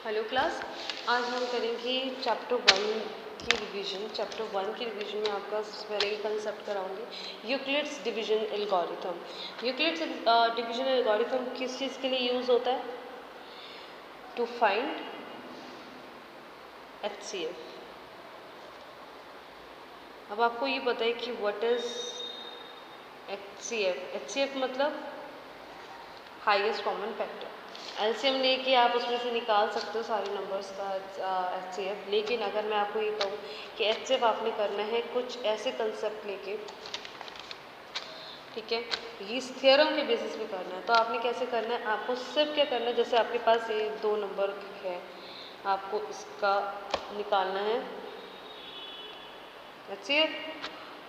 Hello class, आज हम करेंगे चैप्टर वन की रिवीजन। चैप्टर वन की रिवीजन में आपका सबसे पहले ये कंसेप्ट कराऊंगी Euclid's division algorithm. Euclid's division algorithm किस चीज़ के लिए यूज़ होता है? To find HCF। अब आपको ये पता है कि व्हाट इज HCF। HCF मतलब हाईएस्ट कॉमन फैक्टर। एलसीएम लेके आप उसमें से निकाल सकते हो सारे नंबर्स का HCF। लेकिन अगर मैं आपको ये कहूँ कि HCF आपने करना है कुछ ऐसे कंसेप्ट लेके, ठीक है, ये इस थ्योरम के बेसिस पे करना है, तो आपने कैसे करना है? आपको सिर्फ क्या करना है, जैसे आपके पास ये दो नंबर है, आपको इसका निकालना है HCF।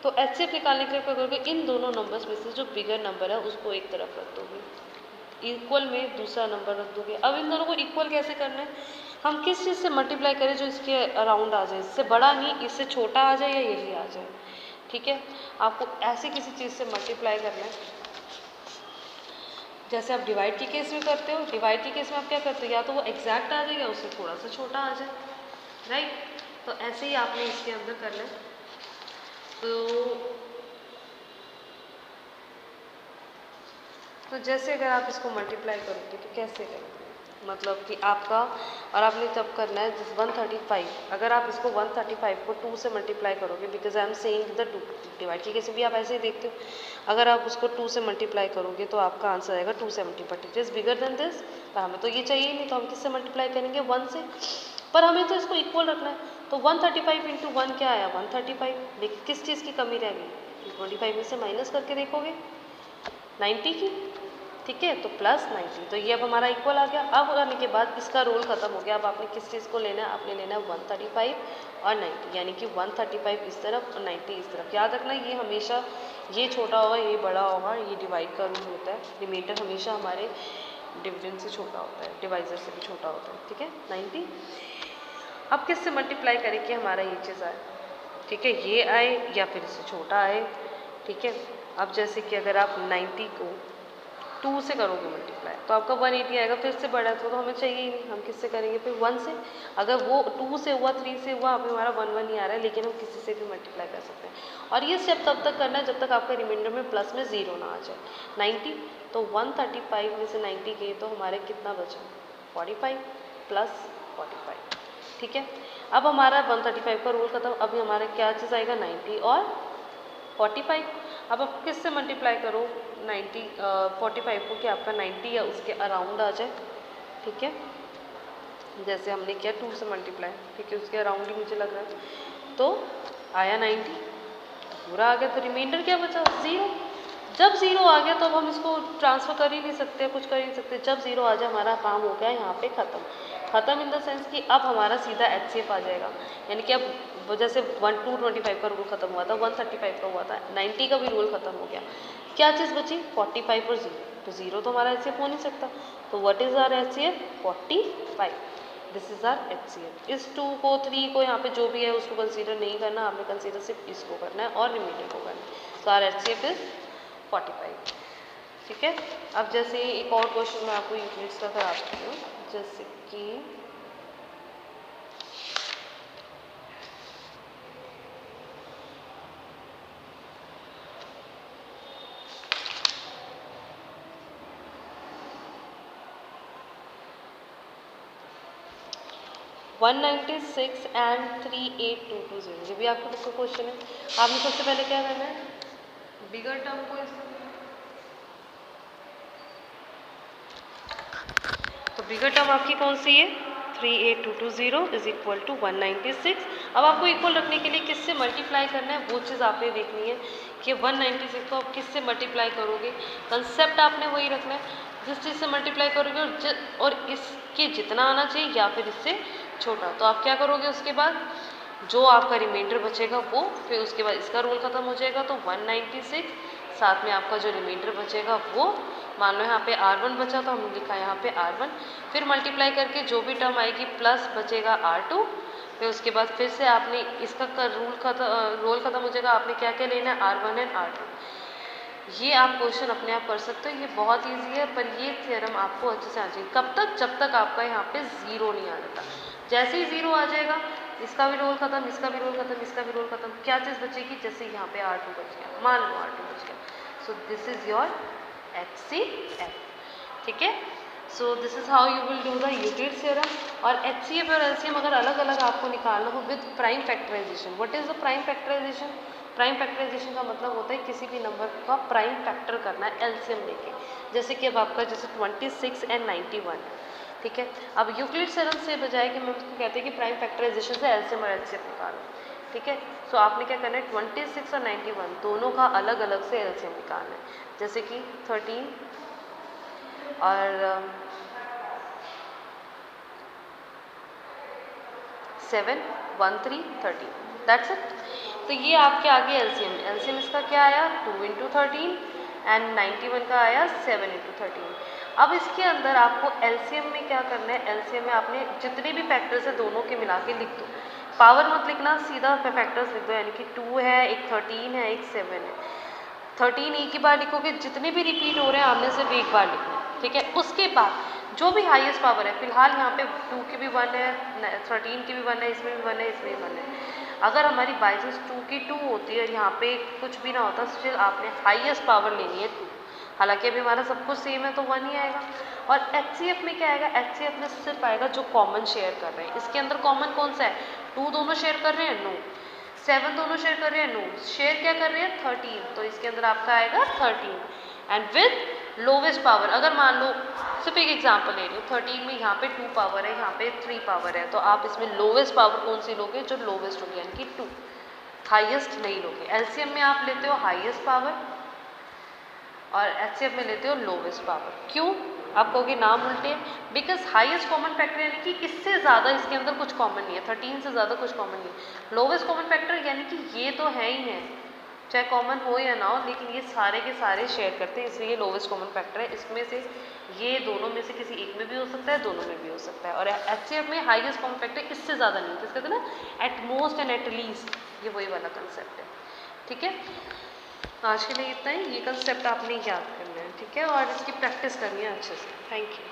तो HCF निकालने के लिए क्या करोगे? इन दोनों नंबर्स में से जो बिगर नंबर है उसको एक तरफ रख दोगे, इक्वल में दूसरा नंबर रख दोगे। अब इन दोनों को इक्वल कैसे करना है? हम किस चीज़ से मल्टीप्लाई करें जो इसके अराउंड आ जाए, इससे बड़ा नहीं, इससे छोटा आ जाए या यही आ जाए, ठीक है। आपको ऐसी किसी चीज़ से मल्टीप्लाई करना है जैसे आप डिवाइड के केस में करते हो। डिवाइड के केस में आप क्या करते हो? या तो वो एग्जैक्ट आ जाए या उससे थोड़ा सा छोटा आ जाए, राइट। तो ऐसे ही आपने इसके अंदर करना है। तो जैसे अगर आप इसको मल्टीप्लाई करोगे तो कैसे करोगे? मतलब कि आपका, और आपने जब करना है जिस 135, अगर आप इसको 135 को 2 से मल्टीप्लाई करोगे, because I am saying the 2 divide की कैसे भी आप ऐसे ही देखते हो, अगर आप उसको 2 से मल्टीप्लाई करोगे तो आपका आंसर आएगा 270, but it is bigger than this. पर हमें तो ये चाहिए नहीं, तो हम किससे मल्टीप्लाई करेंगे? 1 से। पर हमें तो इसको इक्वल रखना है, तो 135 इंटू 1 क्या आया? 135। लेकिन किस चीज़ की कमी रह गई? 25 में से माइनस करके देखोगे 90 की, ठीक है, तो प्लस 90। तो ये अब हमारा इक्वल आ गया। अब आने के बाद इसका रोल खत्म हो गया। अब आपने किस चीज़ को लेना है? आपने लेना है 135 और 90, यानी कि 135 इस तरफ और 90 इस तरफ। याद रखना ये हमेशा, ये छोटा होगा ये बड़ा होगा, ये डिवाइड का रूल होता है। रिमाइंडर हमेशा हमारे डिविडेंड से छोटा होता है, डिवाइजर से भी छोटा होता है, ठीक है, 90। अब किससे मल्टीप्लाई करें कि हमारा ये चीज़ आए, ठीक है, ये आए या फिर इससे छोटा आए, ठीक है। अब जैसे कि अगर आप 90 को 2 से करोगे मल्टीप्लाई तो आपका 180 आएगा। फिर से बढ़ा तो हमें चाहिए ही नहीं, हम किससे करेंगे? फिर 1 से। अगर वो 2 से हुआ, 3 से हुआ, अभी हमारा 1 ही आ रहा है, लेकिन हम किसी से भी मल्टीप्लाई कर सकते हैं। और ये स्टेप तब तक करना है जब तक आपका रिमाइंडर में प्लस में 0 ना आ जाए। 90, तो 135 में से 90 गए तो हमारे कितना बचा? 45 प्लस 45, ठीक है। अब हमारा 135 का रूल खत्म। अभी हमारा क्या चीज़ आएगा? 90 और 45। अब आप किससे मल्टीप्लाई करो 45 को कि आपका 90 या उसके अराउंड आ जाए, ठीक है। जैसे हमने किया 2 से मल्टीप्लाई, ठीक है, उसके अराउंड ही मुझे लग रहा है, तो आया 90, पूरा आ गया। तो रिमाइंडर क्या बचा? 0। जब 0 आ गया तो अब हम इसको ट्रांसफ़र कर ही नहीं सकते, कुछ कर ही नहीं सकते। जब 0 आ जाए हमारा काम हो गया यहाँ पे ख़त्म। ख़त्म इन द सेंस कि अब हमारा सीधा HCF आ जाएगा, यानी कि अब जैसे 225 का रूल खत्म हुआ था, 135 का हुआ था, 90 का भी रूल खत्म हो गया। क्या चीज़ बची? 45 और 0। तो 0 तो हमारा HCF हो नहीं सकता। तो what is our HCF? 45। This is our HCF। इस 2 को 3 को यहाँ पे जो भी है उसको कंसीडर नहीं करना, आपने कंसीडर सिर्फ इसको करना है और रिमाइंडर को करना है। तो आर HCF इज़ 45, ठीक है। अब जैसे एक और क्वेश्चन मैं आपको यूक्लिड्स का करा सकती हूँ, जैसे कि वन 196 एंड 38220, ये भी आपके बुक का क्वेश्चन है। आपने सबसे पहले क्या करना है? बिगर टर्म को तो बिगर टर्म आपकी कौन सी है? 38220 इज इक्वल टू 196। अब आपको इक्वल रखने के लिए किससे मल्टीप्लाई करना है वो चीज़ आपने देखनी है कि 196 को आप किससे मल्टीप्लाई करोगे। कंसेप्ट आपने वही रखना है, जिस चीज़ से मल्टीप्लाई करोगे और इसके जितना आना चाहिए या फिर इससे छोटा। तो आप क्या करोगे? उसके बाद जो आपका रिमाइंडर बचेगा वो, फिर उसके बाद इसका रूल खत्म हो जाएगा, तो 196 साथ में आपका जो रिमाइंडर बचेगा वो, मान लो यहाँ पे R1 बचा तो हमने लिखा यहाँ पे R1, फिर मल्टीप्लाई करके जो भी टर्म आएगी प्लस बचेगा R2, फिर उसके बाद फिर से आपने इसका रोल खत्म हो जाएगा। आपने क्या क्या लेना है? R1 and R2। ये आप क्वेश्चन अपने आप कर सकते हो, ये बहुत ईजी है, पर ये थ्योरम आपको अच्छे से आ जाएगी। कब तक? जब तक आपका यहाँ पे ज़ीरो नहीं आ जाता। जैसे ही ज़ीरो आ जाएगा, इसका भी रोल खत्म, इसका भी रोल खत्म, इसका भी रोल खत्म, क्या चीज़ बचेगी? जैसे यहाँ पे R2 बच गया, मान लो R2 बच गया, so this is your HCF। ठीक है, so this is how you will do the Euclid theorem. और HCF और LCM अगर अलग अलग आपको निकालना हो with prime factorisation. What is the prime factorisation? Prime factorisation का मतलब होता है किसी भी नंबर का प्राइम फैक्टर करना है एलसीएम लेके। जैसे कि अब आपका जैसे 26 एंड 91, ठीक है। अब यूक्लिड थ्योरम से बजाय कि मैं उसको कहते हैं कि प्राइम फैक्टराइजेशन से एलसीएम और एचसीएफ निकालो, ठीक है। सो आपने क्या करना है, 26 और 91 दोनों का अलग अलग से एलसीएम निकालना है। जैसे कि 13 और 7 1 3 13, दैट्स इट। तो ये आपके आगे एलसीएम। एलसीएम इसका क्या आया? 2 इंटू 13 एंड 91 का आया 7 इंटू 13। अब इसके अंदर आपको एलसीएम में क्या करना है, एलसीएम में आपने जितने भी फैक्टर्स है दोनों के मिला के लिख दो। पावर मत लिखना, सीधा फैक्टर्स लिख दो, यानी कि 2 है, एक 13 है, एक 7 है। 13 एक ही बार लिखोगे, जितने भी रिपीट हो रहे हैं आपने सिर्फ एक बार लिखना, ठीक है। उसके बाद जो भी हाईएस्ट पावर है, फिलहाल यहाँ पे 2 की भी 1 है, 13 की भी 1 है, इसमें भी 1 है, इसमें भी 1 है। अगर हमारी बाईचांस 2 की 2 होती है, यहाँ पे कुछ भी ना होता, स्टिल आपने हाईएस्ट पावर लेनी है 2। हालांकि अभी हमारा सब कुछ सेम है तो 1 ही आएगा। और HCF में क्या आएगा? HCF में सिर्फ आएगा जो कॉमन शेयर कर रहे हैं। इसके अंदर कॉमन कौन सा है? 2 दोनों शेयर कर रहे हैं, नो। 7 दोनों शेयर कर रहे हैं, नो। शेयर क्या कर रहे हैं? 13, तो इसके अंदर आपका आएगा 13 एंड विद लोवेस्ट पावर। अगर मान लो सिर्फ एक एग्जांपल ले रही हूँ, 13 में यहाँ पे 2 पावर है, यहाँ पे 3 पावर है, तो आप इसमें लोवेस्ट पावर कौन सी लोगे? जो लोवेस्ट होगी, यानी कि 2, हाईएस्ट नहीं लोगे। एलसीएम में आप लेते हो हाईएस्ट पावर और एचसीएफ में लेते हो लोवेस्ट पावर। क्यों? आप कहोगे नाम उल्टे, बिकॉज हाईएस्ट कॉमन फैक्टर यानी कि इससे ज़्यादा इसके अंदर कुछ कॉमन नहीं है, 13 से ज़्यादा कुछ कॉमन नहीं है। लोवेस्ट कॉमन फैक्टर यानी कि ये तो है ही है, चाहे कॉमन हो या ना हो, लेकिन ये सारे के सारे शेयर करते हैं, इसलिए ये लोवेस्ट कॉमन फैक्टर है। इसमें से ये दोनों में से किसी एक में भी हो सकता है, दोनों में भी हो सकता है। और एचसीएफ में हाईएस्ट कॉमन फैक्टर इससे ज़्यादा नहीं, जिसका कहते हैं ना at most and at least, ये वही वाला कंसेप्ट है, ठीक है। आज के लिए इतना ही, ये कंसेप्ट आपने याद करना है, ठीक है, और इसकी प्रैक्टिस करनी है अच्छे से। Thank you.